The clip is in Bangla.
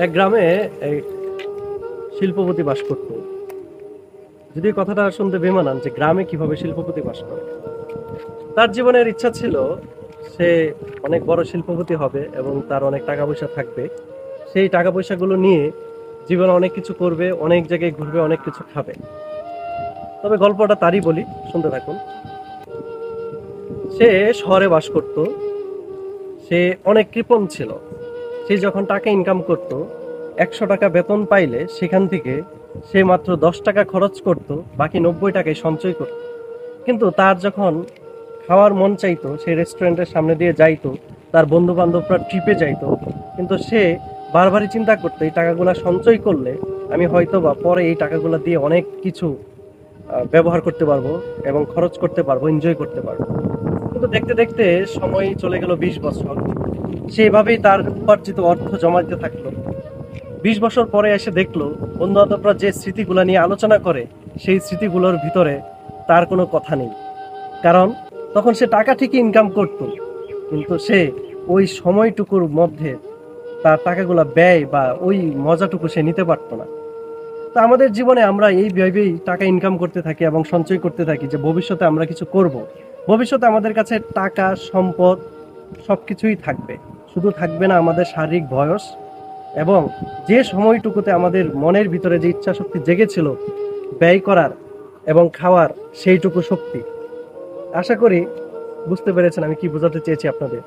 এক গ্রামে এক শিল্পপতি বাস করত। যদি কথাটা শুনতে বেমানান যে গ্রামে কিভাবে শিল্পপতি বাস করে, তার জীবনের ইচ্ছা ছিল সে অনেক বড় শিল্পপতি হবে এবং তার অনেক টাকা পয়সা থাকবে। সেই টাকা পয়সাগুলো নিয়ে জীবনে অনেক কিছু করবে, অনেক জায়গায় ঘুরবে, অনেক কিছু খাবে। তবে গল্পটা তারই বলি, শুনতে থাকুন। সে শহরে বাস করত। সে অনেক কৃপণ ছিল। সে যখন টাকা ইনকাম করত, 100 টাকা বেতন পাইলে সেখান থেকে সে মাত্র 10 টাকা খরচ করত, বাকি 90 টাকায় সঞ্চয় করত। কিন্তু তার যখন খাওয়ার মন চাইতো, সে রেস্টুরেন্টের সামনে দিয়ে যাইতো, তার বন্ধু বান্ধবরা ট্রিপে যাইতো, কিন্তু সে বারবারই চিন্তা করতো এই টাকাগুলা সঞ্চয় করলে আমি হয়তো বা পরে এই টাকাগুলা দিয়ে অনেক কিছু ব্যবহার করতে পারবো এবং খরচ করতে পারবো, এনজয় করতে পারবো। কিন্তু দেখতে দেখতে সময় চলে গেল 20 বছর। সেভাবেই তার উপার্জিত অর্থ জমা দিতে থাকলো। 20 বছর পরে এসে দেখলো বন্ধু বান্ধবরা যে স্মৃতিগুলো নিয়ে আলোচনা করে, সেই স্মৃতিগুলোর ভিতরে তার কোনো কথা নেই। কারণ তখন সে টাকা ঠিকই ইনকাম করতো, কিন্তু সে ওই সময়টুকুর মধ্যে তার টাকাগুলো ব্যয় বা ওই মজাটুকু সে নিতে পারতো না। তো আমাদের জীবনে আমরা এই ভেবেই টাকা ইনকাম করতে থাকি এবং সঞ্চয় করতে থাকি যে ভবিষ্যতে আমরা কিছু করব। ভবিষ্যতে আমাদের কাছে টাকা, সম্পদ সবকিছুই থাকবে। শুধু থাকবে না আমাদের শারীরিক বয়স এবং যে সময়টুকুতে আমাদের মনের ভিতরে যে ইচ্ছা শক্তি জেগেছিল ব্যয় করার এবং খাওয়ার, সেইটুকু শক্তি। আশা করি বুঝতে পেরেছেন আমি কি বোঝাতে চেয়েছি আপনাদের।